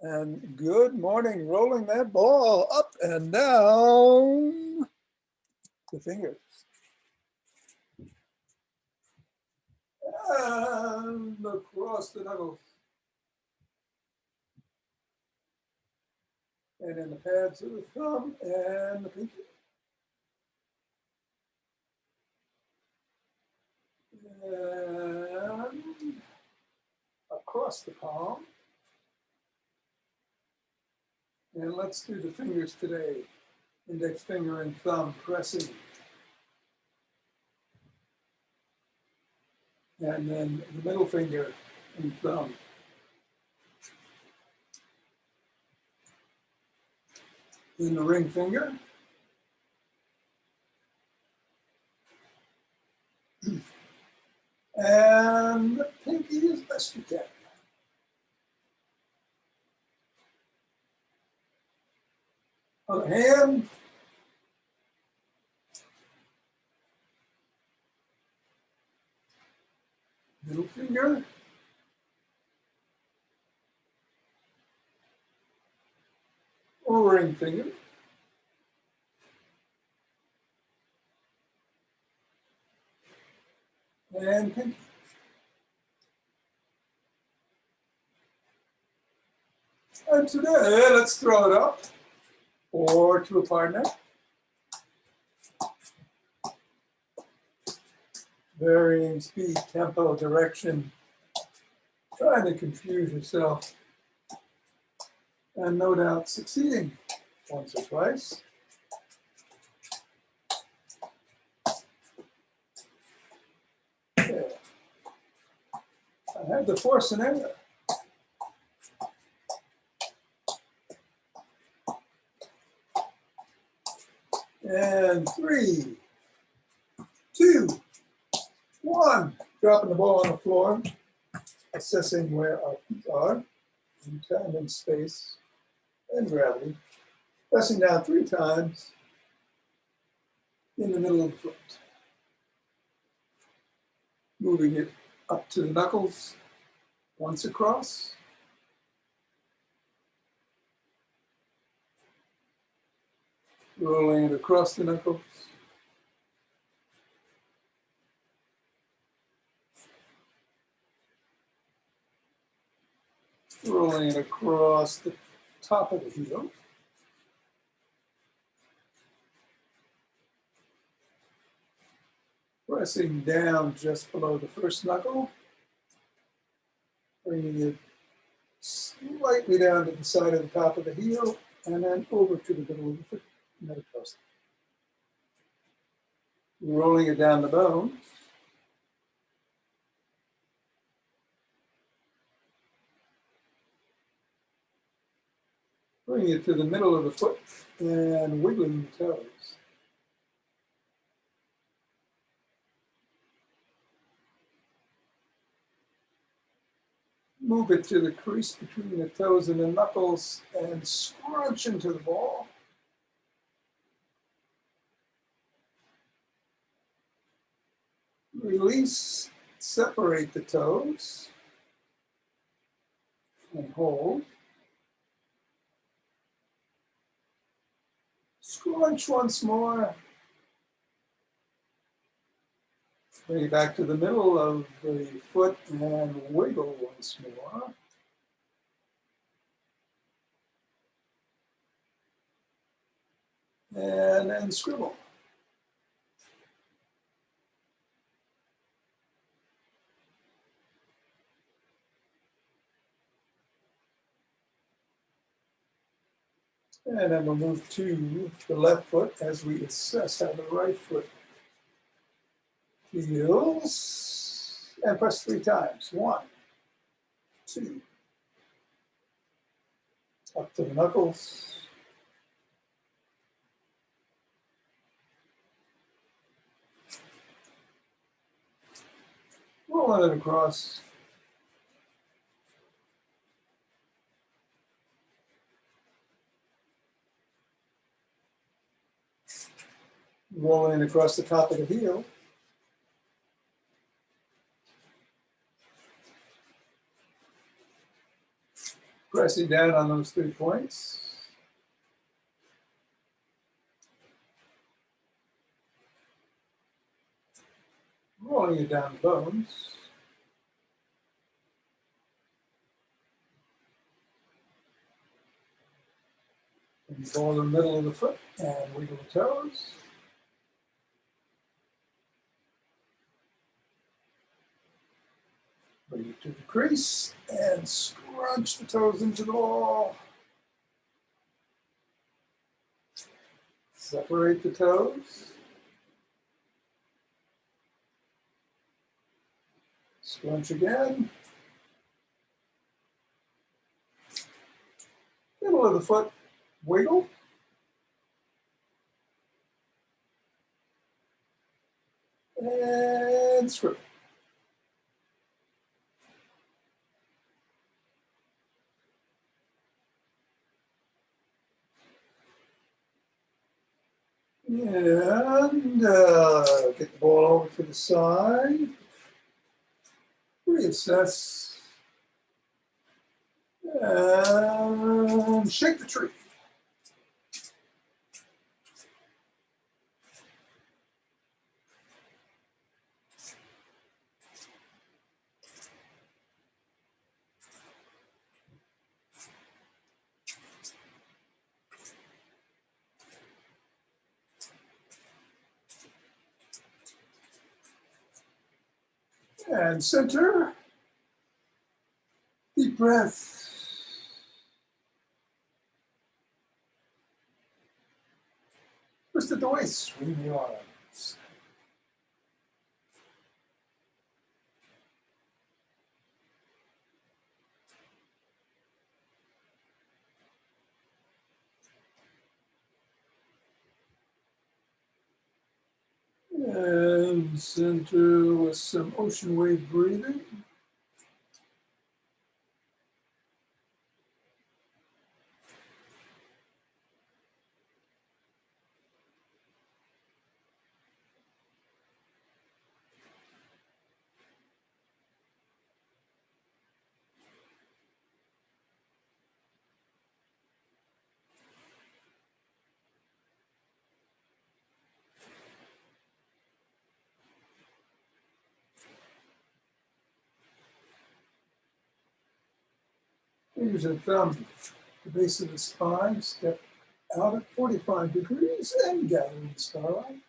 And good morning, rolling that ball up and down the fingers. And across the knuckles. And in the pads of the thumb and the pinky. And across the palm. And let's do the fingers today. Index finger and thumb pressing. And then the middle finger and thumb. Then the ring finger. And the pinky as best you can. Other hand. Middle finger. Or ring finger. And pinky. And today, let's throw it up or to a partner. Varying speed, tempo, direction. Trying to confuse yourself. And no doubt succeeding once or twice. There. I had the force and error. And 3, 2, 1. Dropping the ball on the floor, assessing where our feet are in time and space and gravity. Pressing down 3 times in the middle of the foot. Moving it up to the knuckles once across. Rolling it across the knuckles. Rolling it across the top of the heel. Pressing down just below the first knuckle. Bringing it slightly down to the side of the top of the heel and then over to the middle of the foot. Metatarsal. Rolling it down the bone. Bring it to the middle of the foot and wiggling the toes. Move it to the crease between the toes and the knuckles and scrunch into the ball. Release, separate the toes and hold. Scrunch once more. Bring it back to the middle of the foot and wiggle once more. And then scribble. And then we'll move to the left foot as we assess how the right foot feels. And press 3 times. 1, 2. Up to the knuckles. Rolling it across. Rolling across the top of the heel. pressing down on those 3 points. Rolling it down the bones. And go in the middle of the foot and wiggle the toes. Bring it to the crease and scrunch the toes into the ball. Separate the toes. Scrunch again. Middle of the foot, wiggle. And screw. And get the ball over to the side. Reassess. And shake the tree. And center. Deep breath. Twist at the waist, swing the arms. And center with some ocean wave breathing. Fingers and thumb, the base of the spine, step out at 45 degrees and gather in starlight.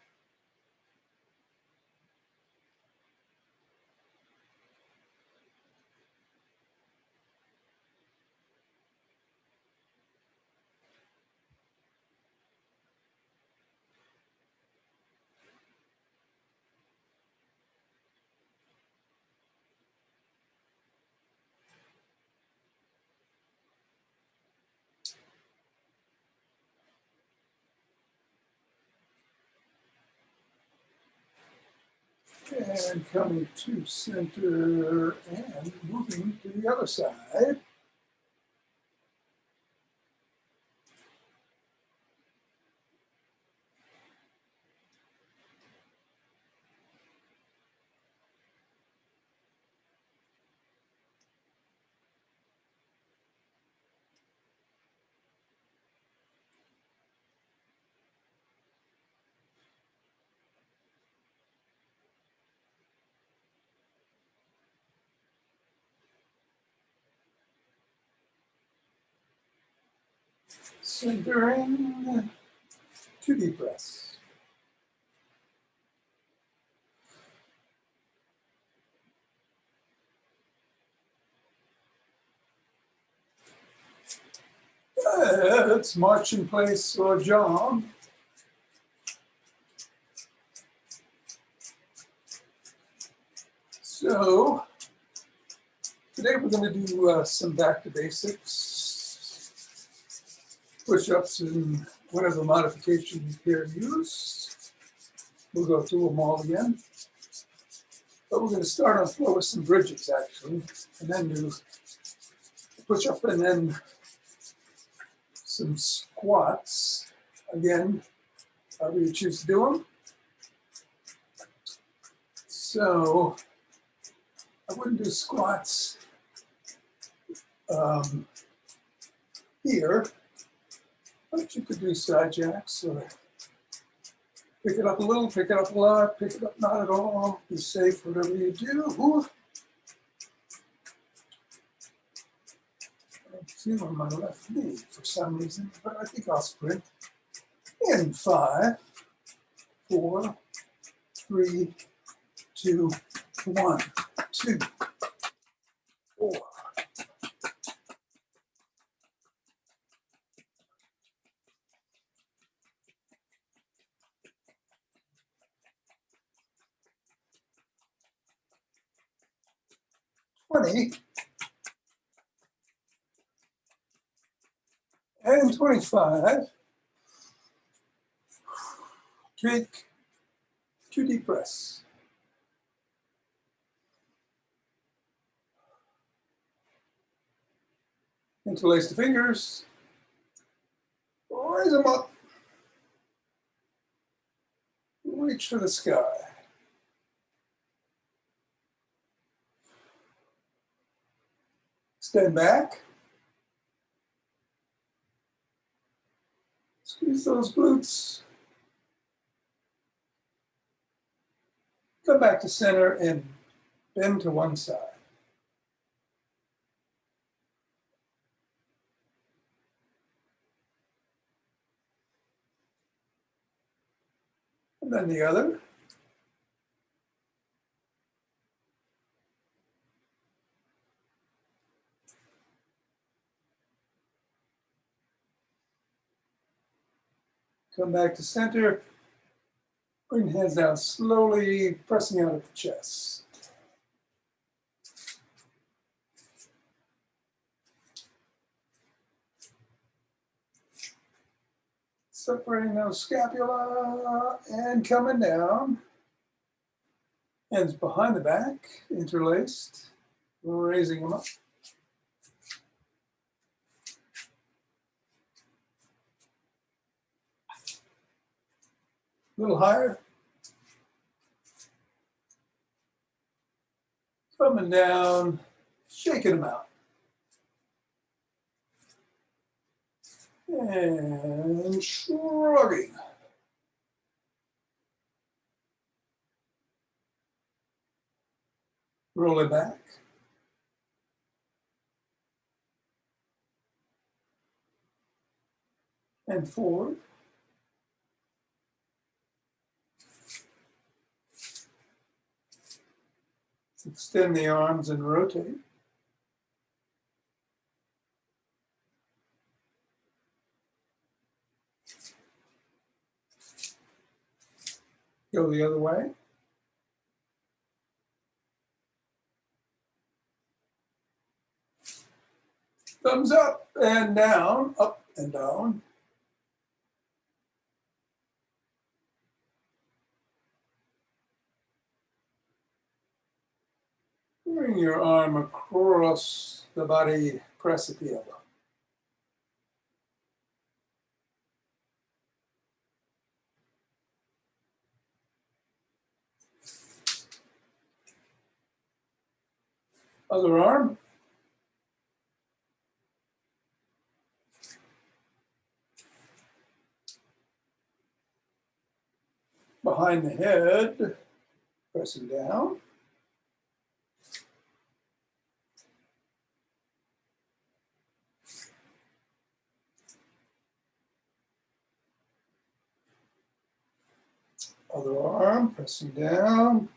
And coming to center and moving to the other side. Centering, 2 deep breaths. Let's march in place or jog. So today we're going to do some back to basics, push-ups and whatever modification you care to use. We'll go through them all again. But we're going to start on floor with some bridges actually, and then do push-up and then some squats. Again, however you choose to do them. So I wouldn't do squats here, but you could do side jacks or pick it up a little, pick it up a lot, pick it up not at all. Be safe, whatever you do. I'm feeling my left knee for some reason, but I think I'll sprint. In 5, 4, 3, 2, 1, 2, 4. And 25. Take 2 deep breaths. Interlace the fingers. Raise them up. Reach for the sky. Stand back. Squeeze those glutes. Come back to center and bend to one side. And then the other. Come back to center. Bring hands down slowly, pressing out at the chest. Separating those scapula and coming down. Hands behind the back, interlaced, raising them up. A little higher. Coming down, shaking them out. And shrugging. Roll it back. And forward. Extend the arms and rotate. Go the other way. Thumbs up and down, up and down. Bring your arm across the body, press at the elbow. Other arm. Behind the head, pressing down. Other arm, pressing down.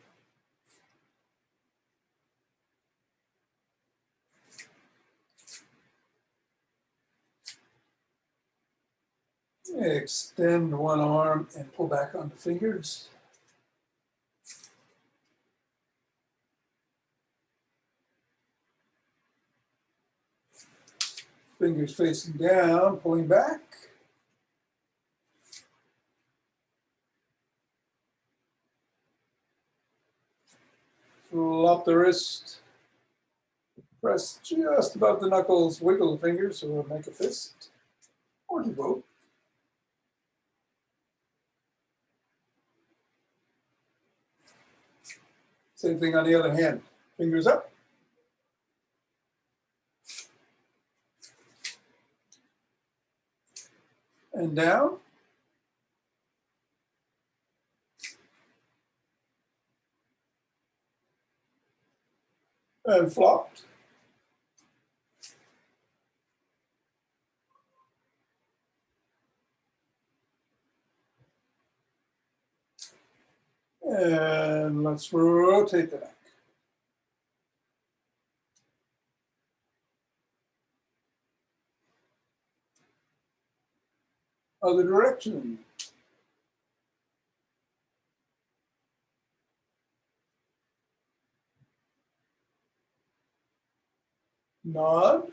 Extend one arm and pull back on the fingers. Fingers facing down, pulling back. Flop the wrist. Press just above the knuckles, wiggle the fingers or make a fist, or do both. Same thing on the other hand. Fingers up. and down. And flopped. And let's rotate the neck. Other direction. Nod.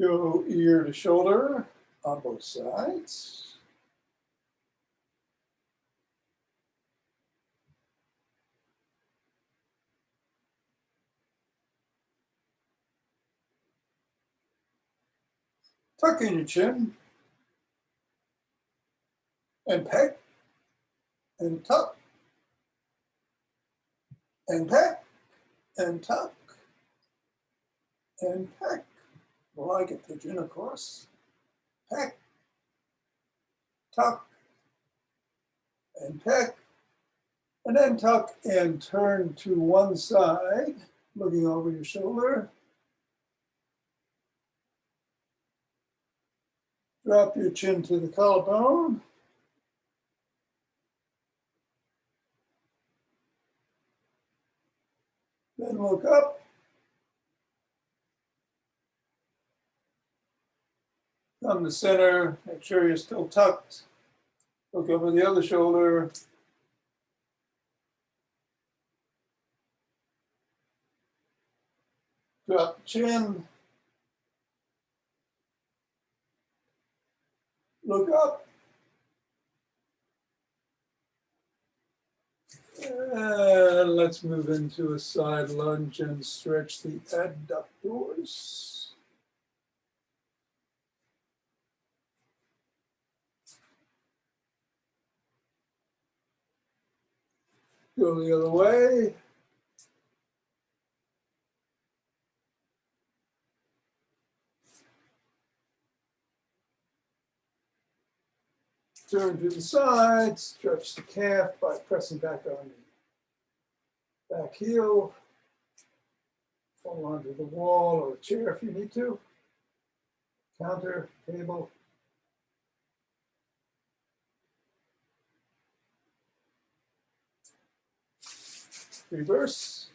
Go ear to shoulder on both sides. Tuck in your chin and peck and tuck and peck and tuck and peck. Like a pigeon, of course. Peck, tuck, and peck, and then tuck and turn to one side, looking over your shoulder. Drop your chin to the collarbone. Then look up. Come to center, make sure you're still tucked. Look over the other shoulder. Drop the chin. Look up. And let's move into a side lunge and stretch the adductors. Go the other way. Turn to the side, stretch the calf by pressing back on the back heel. Hold onto the wall or a chair if you need to. Counter, table. Reverse.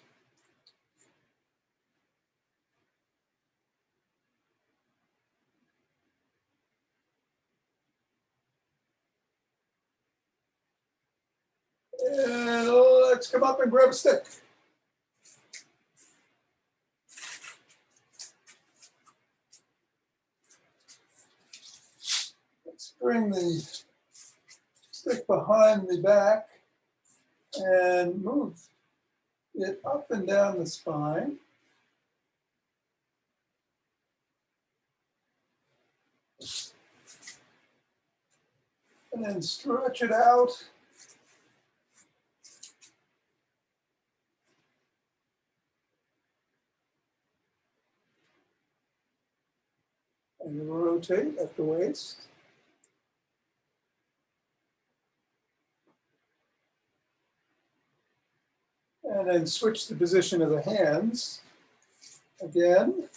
And let's come up and grab a stick. Let's bring the stick behind the back and move it up and down the spine. And then stretch it out. And rotate at the waist. And then switch the position of the hands. Again,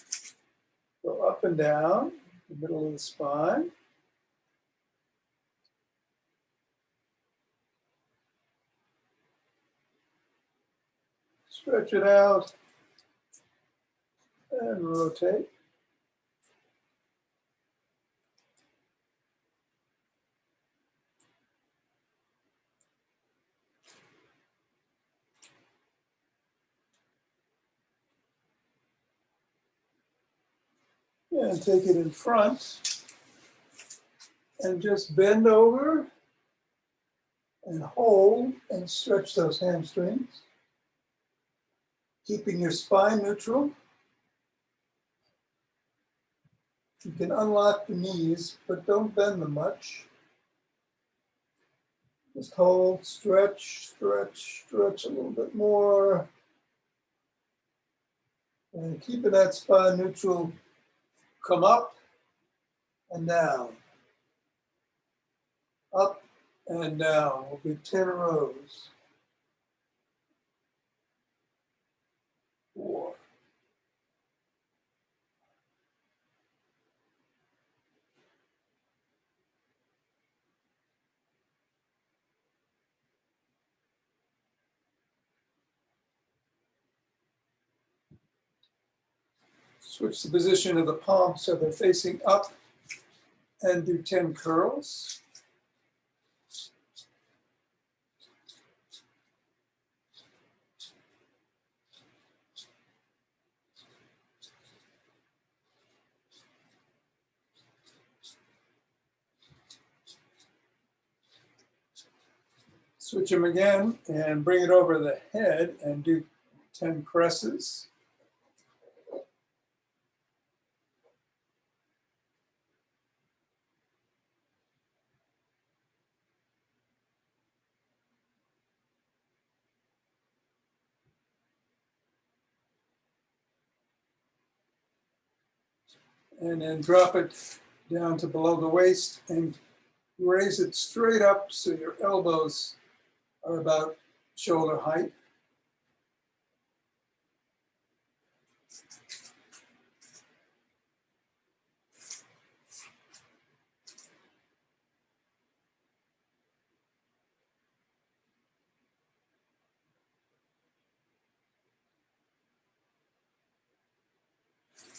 go up and down the middle of the spine. Stretch it out and rotate. And take it in front and just bend over and hold and stretch those hamstrings, keeping your spine neutral. You can unlock the knees, but don't bend them much. Just hold, stretch, stretch, stretch a little bit more. And keeping that spine neutral, come up and down. Up and down. Will be 10 rows. 4. Switch the position of the palms so they're facing up and do 10 curls. Switch them again and bring it over the head and do 10 presses. And then drop it down to below the waist and raise it straight up so your elbows are about shoulder height.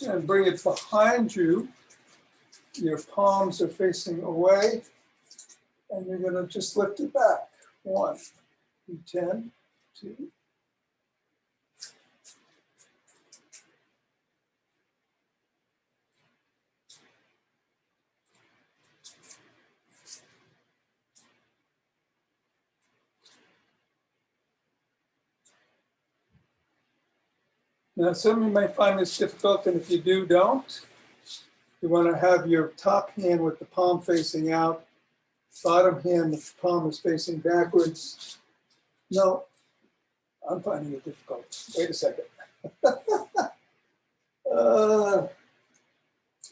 And bring it behind you. Your palms are facing away, and you're going to just lift it back. 1, 10, 2. Now, some of you might find this difficult, and if you do, don't. You want to have your top hand with the palm facing out, bottom hand, the palm is facing backwards. No, I'm finding it difficult. Wait a second.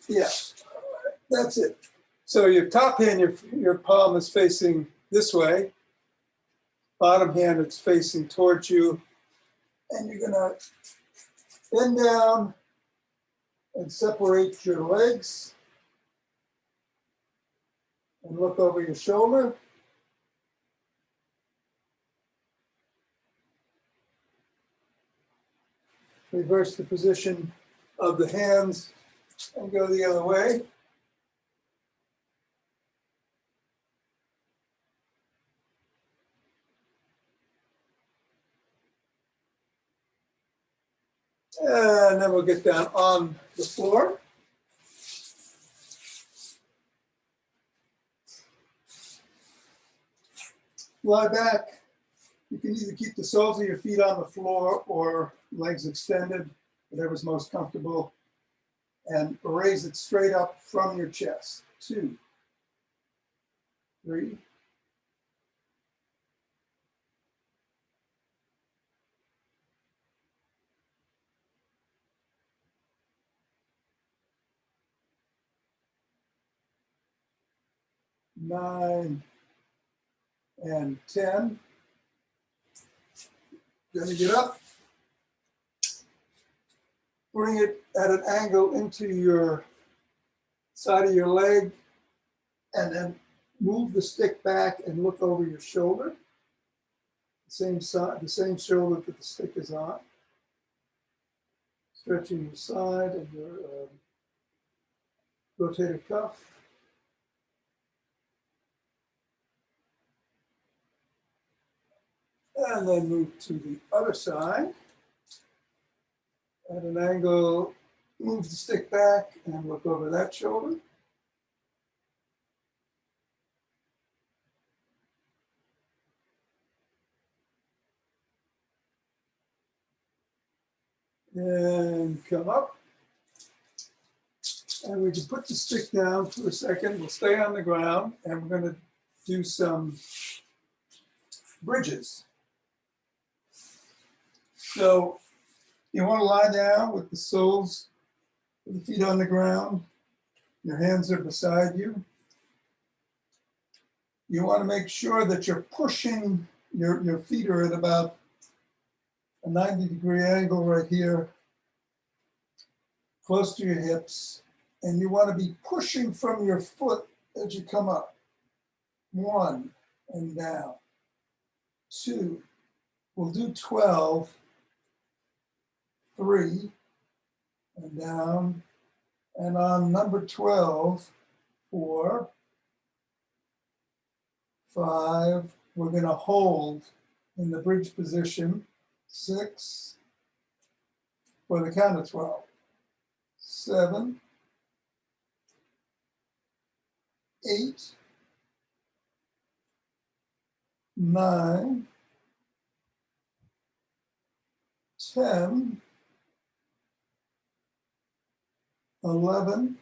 Yeah, that's it. So your top hand, your palm is facing this way. Bottom hand, it's facing towards you. And you're gonna bend down and separate your legs and look over your shoulder. Reverse the position of the hands and go the other way. And then we'll get down on the floor. Lie back. You can either keep the soles of your feet on the floor or legs extended, whatever's most comfortable, and raise it straight up from your chest. 2, 3, 9, and 10. Then you get up, bring it at an angle into your side of your leg, and then move the stick back and look over your shoulder. The same side, the same shoulder that the stick is on. Stretching your side and your rotator cuff. And then move to the other side. At an angle, move the stick back and look over that shoulder. And come up. And we can put the stick down for a second. We'll stay on the ground and we're going to do some bridges. So You want to lie down with the soles of the feet on the ground. Your hands are beside you. You want to make sure that you're pushing, your feet are at about a 90-degree angle right here, close to your hips. And you want to be pushing from your foot as you come up. 1 and down. 2. We'll do 12. 3 and down. And on number 12, 4, 5, we're going to hold in the bridge position. 6, for the count of 12. 7, 8, 9, 10, 11,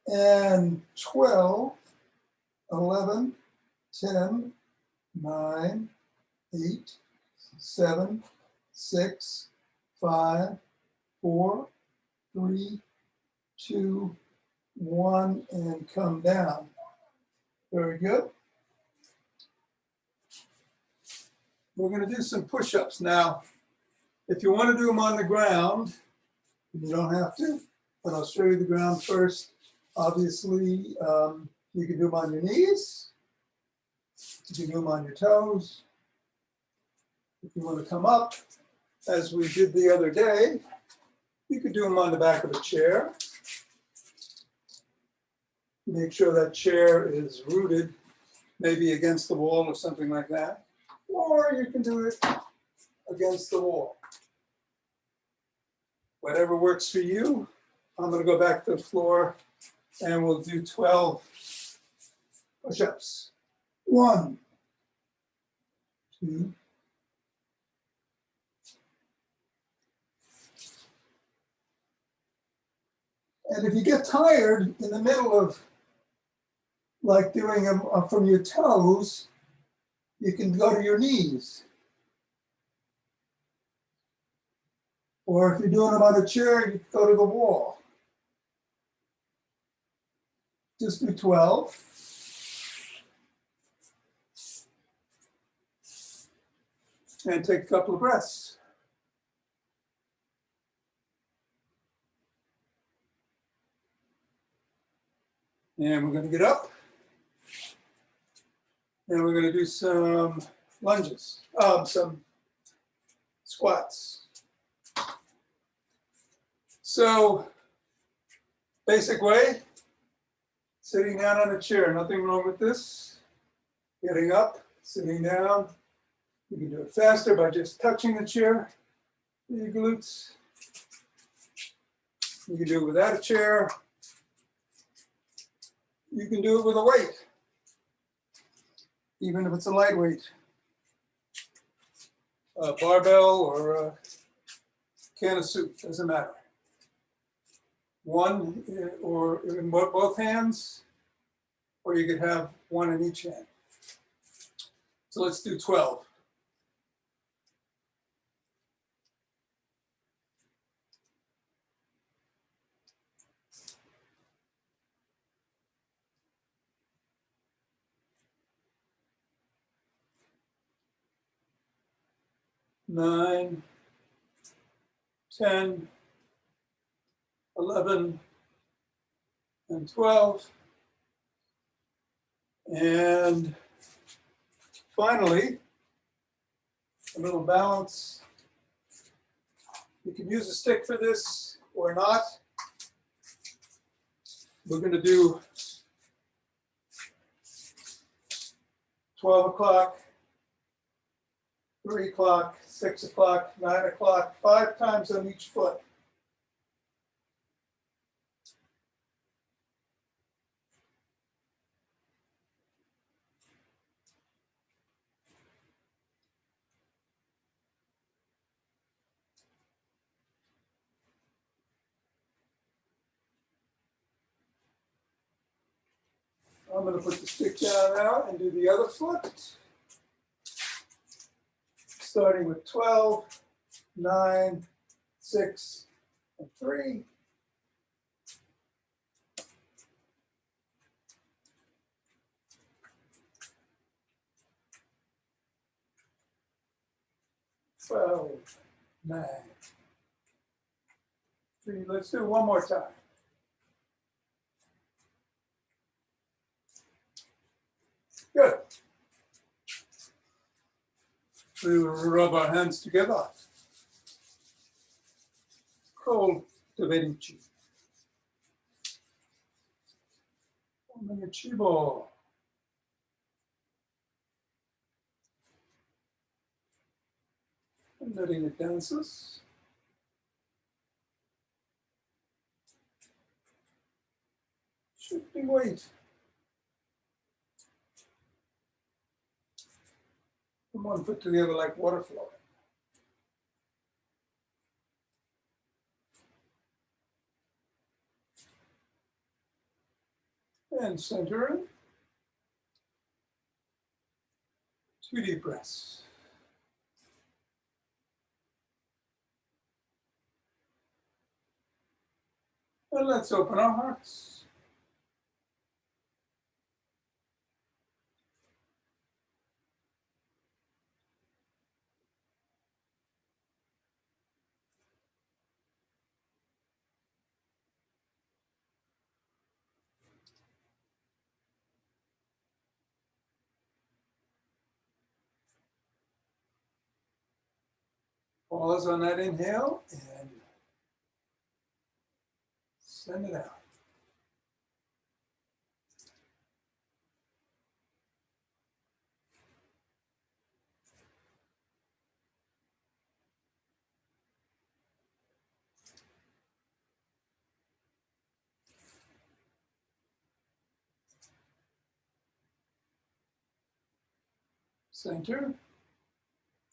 and 12, 11, 10, 9, 8, 7, 6, 5, 4, 3, 2, 1, and come down. Very good. We're going to do some push-ups now. If you want to do them on the ground, you don't have to, but I'll show you the ground first. Obviously, you can do them on your knees. You can do them on your toes. If you want to come up, as we did the other day, you could do them on the back of a chair. Make sure that chair is rooted, maybe against the wall or something like that. Or you can do it against the wall. Whatever works for you. I'm going to go back to the floor and we'll do 12 push-ups. 1, 2, and if you get tired in the middle of like doing them from your toes, you can go to your knees. Or if you're doing them on a chair, you can go to the wall. Just do 12. And take a couple of breaths. And we're going to get up. And we're going to do some lunges, some squats. So, basic way, sitting down on a chair, nothing wrong with this. Getting up, sitting down. You can do it faster by just touching the chair with your glutes. You can do it without a chair. You can do it with a weight, even if it's a lightweight. A barbell or a can of soup, doesn't matter. One or in both hands, or you could have one in each hand. So let's do 12. Nine, 10, 11, and 12. And finally, a little balance. You can use a stick for this or not. We're going to do 12 o'clock, 3 o'clock, 6 o'clock, 9 o'clock, 5 times on each foot. I'm going to put the stick down now and do the other foot. Starting with 12. 9, 6, and 3. So 9, 3. Let's do it one more time. Good. We will rub our hands together. Cold Tibetan chi. Forming a chi ball. And letting it dances. Shifting weight. From one foot to the other like water flowing. And centering. 2 deep breaths. And let's open our hearts. Pause on that inhale and send it out. Center.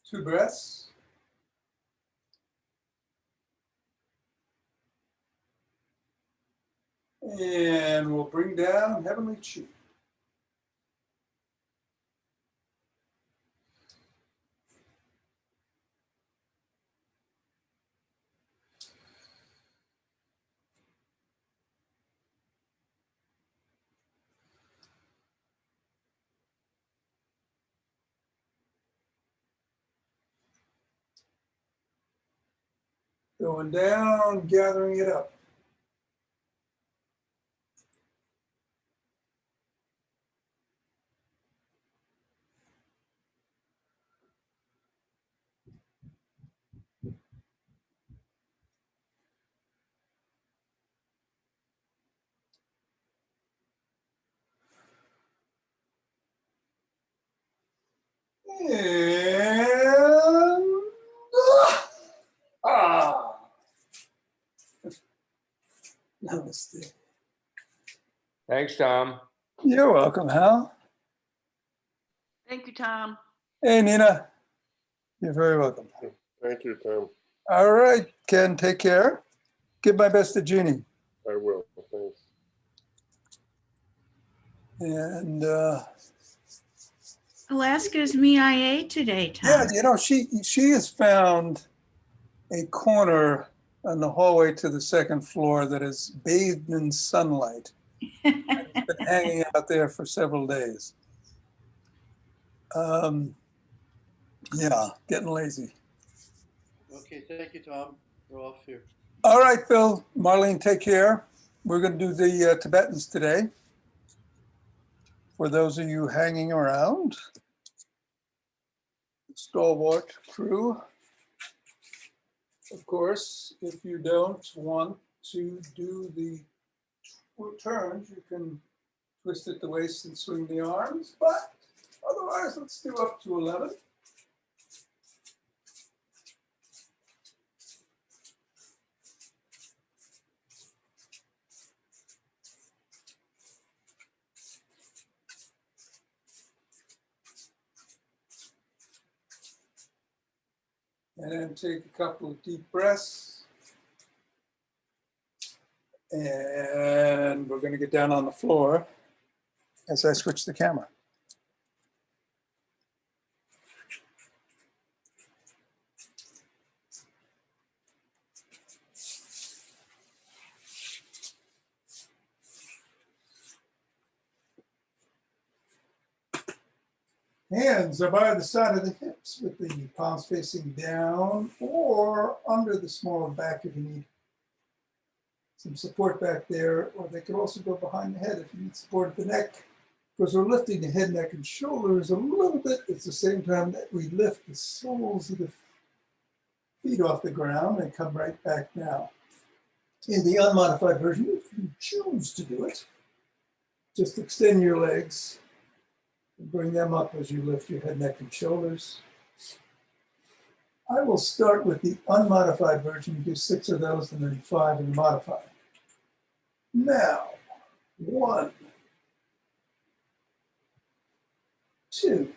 2 breaths. And we'll bring down Heavenly Chi. Going down, gathering it up. And namaste. Thanks, Tom. You're welcome, Hal. Thank you, Tom. Hey, Nina. You're very welcome. Thank you, Tom. All right, Ken, take care. Give my best to Jeannie. I will. Thanks. And Alaska's MIA today, Tom. yeah, you know, she has found a corner on the hallway to the second floor that is bathed in sunlight. It's been hanging out there for several days. Yeah, getting lazy. Okay, thank you, Tom. We're off here. All right, Bill, Marlene, take care. We're going to do the Tibetans today. For those of you hanging around, stalwart crew. Of course, if you don't want to do the turns, you can twist at the waist and swing the arms, but otherwise, let's do up to 11. And then take a couple of deep breaths. And we're going to get down on the floor as I switch the camera. Hands are by the side of the hips with the palms facing down or under the small back if you need some support back there, or they could also go behind the head if you need support at the neck. Because we're lifting the head, neck, and shoulders a little bit at the same time that we lift the soles of the feet off the ground and come right back down. In the unmodified version, if you choose to do it, just extend your legs and bring them up as you lift your head, neck, and shoulders. I will start with the unmodified version, do 6 of those and then 5 in the modified. Now, 1, 2,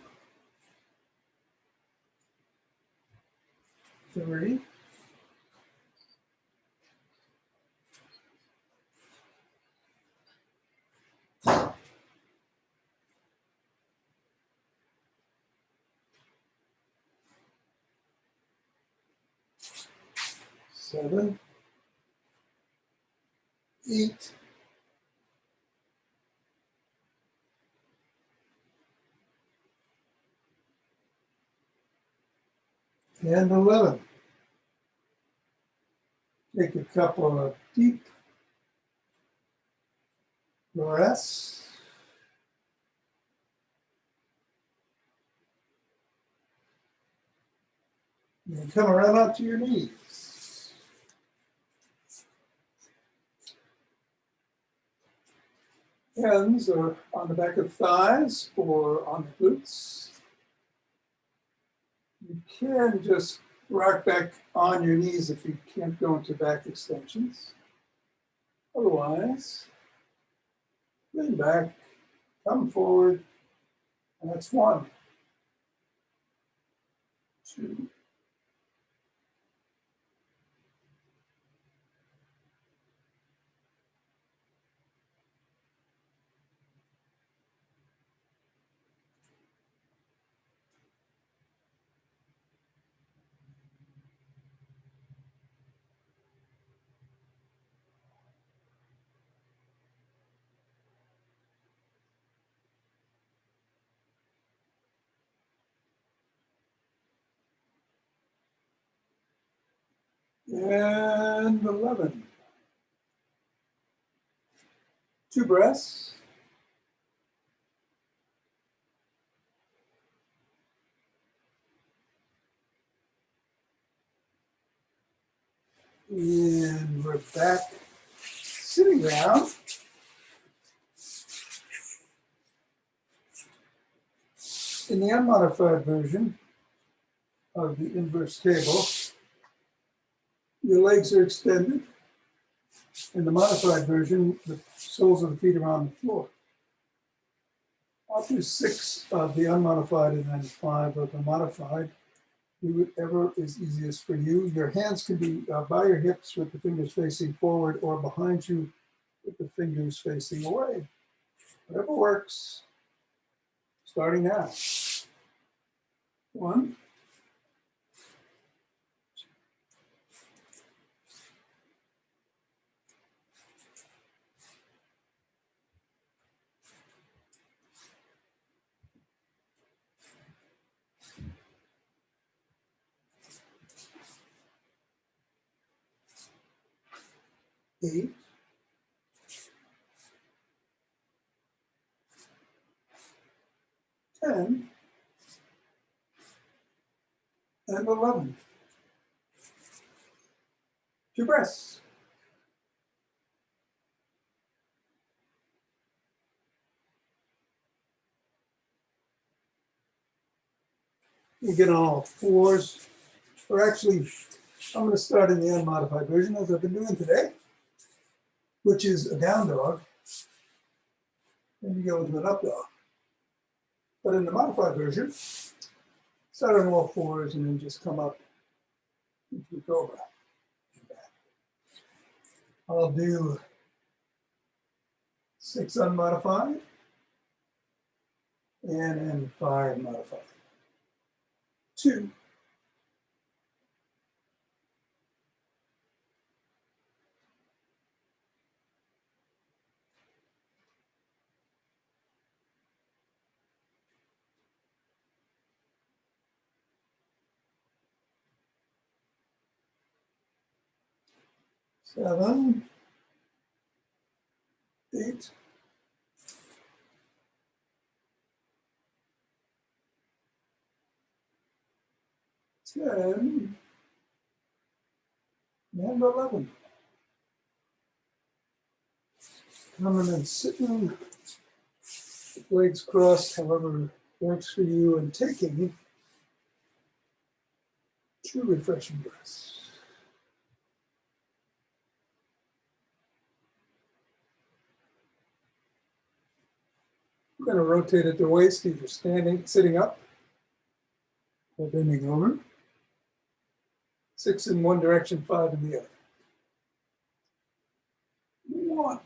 3, 7, 8, 10, 11. Take a couple of deep breaths. And come around onto your knees. Hands are on the back of the thighs or on the glutes. You can just rock back on your knees if you can't go into back extensions. Otherwise, lean back, come forward, and that's 1, 2, 11. 2 breaths. And we're back sitting down. In the unmodified version of the inverse table, your legs are extended. In the modified version, the soles of the feet are on the floor. I'll do 6 of the unmodified and then 5 of the modified. Do whatever is easiest for you. Your hands can be by your hips with the fingers facing forward or behind you with the fingers facing away. Whatever works. Starting now. 1, 8, 10, and 11. 2 breaths. You get on all fours, or actually, I'm going to start in the unmodified version as I've been doing today, which is a down dog, and you go into an up dog. But in the modified version, start on all fours and then just come up into the cobra. I'll do 6 unmodified and then 5 modified. 2, 7, 8, 10, and 11. Coming and sitting, legs crossed, however works for you, and taking 2 refreshing breaths. We're going to rotate at the waist, either sitting up, or bending over. 6 in one direction, 5 in the other. 1.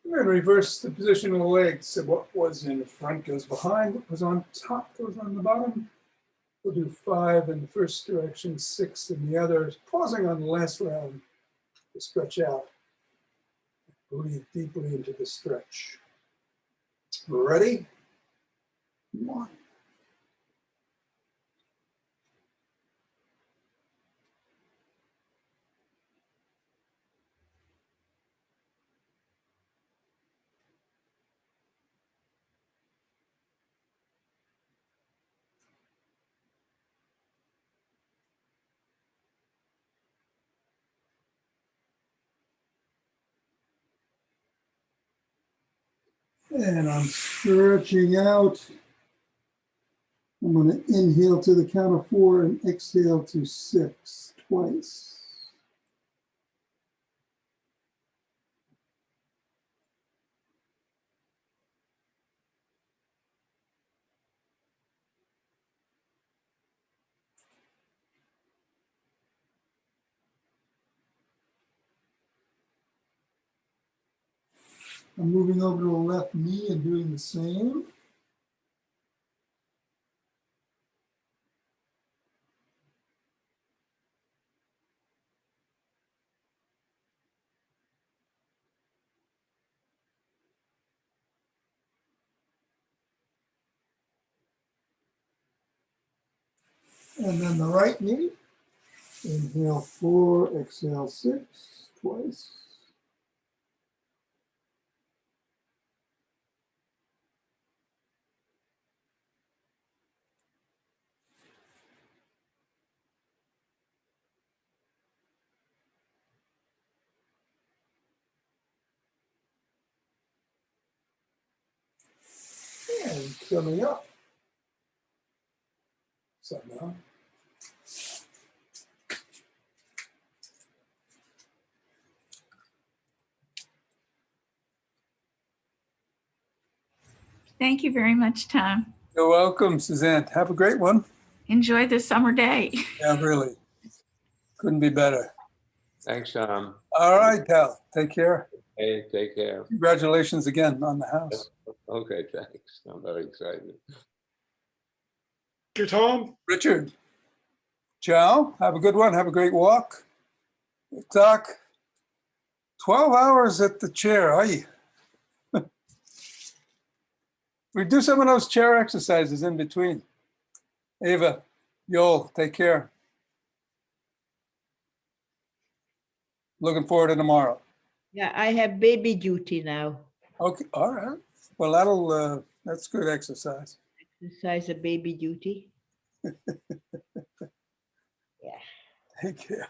We're going to reverse the position of the legs. So what was in the front goes behind, what was on top goes on the bottom. We'll do 5 in the first direction, 6 in the other, pausing on the last round to stretch out. Breathe deeply into the stretch. Ready? 1. And I'm stretching out. I'm going to inhale to the count of 4 and exhale to 6 twice. I'm moving over to the left knee and doing the same. And then the right knee. Inhale 4, exhale 6 twice. And coming up. Somehow. Thank you very much, Tom. You're welcome, Suzanne. Have a great one. Enjoy the summer day. Yeah, really. Couldn't be better. Thanks, Tom. All right, pal. Take care. Hey, take care. Congratulations again on the house. Okay, thanks. I'm very excited. Thank you, Tom. Richard. Ciao. Have a good one. Have a great walk. Doc. 12 hours at the chair. Aye. We do some of those chair exercises in between. Ava, Yoel, take care. Looking forward to tomorrow. Yeah, I have baby duty now. Okay, all right. Well, that's good exercise. Exercise a baby duty. Yeah. Take care.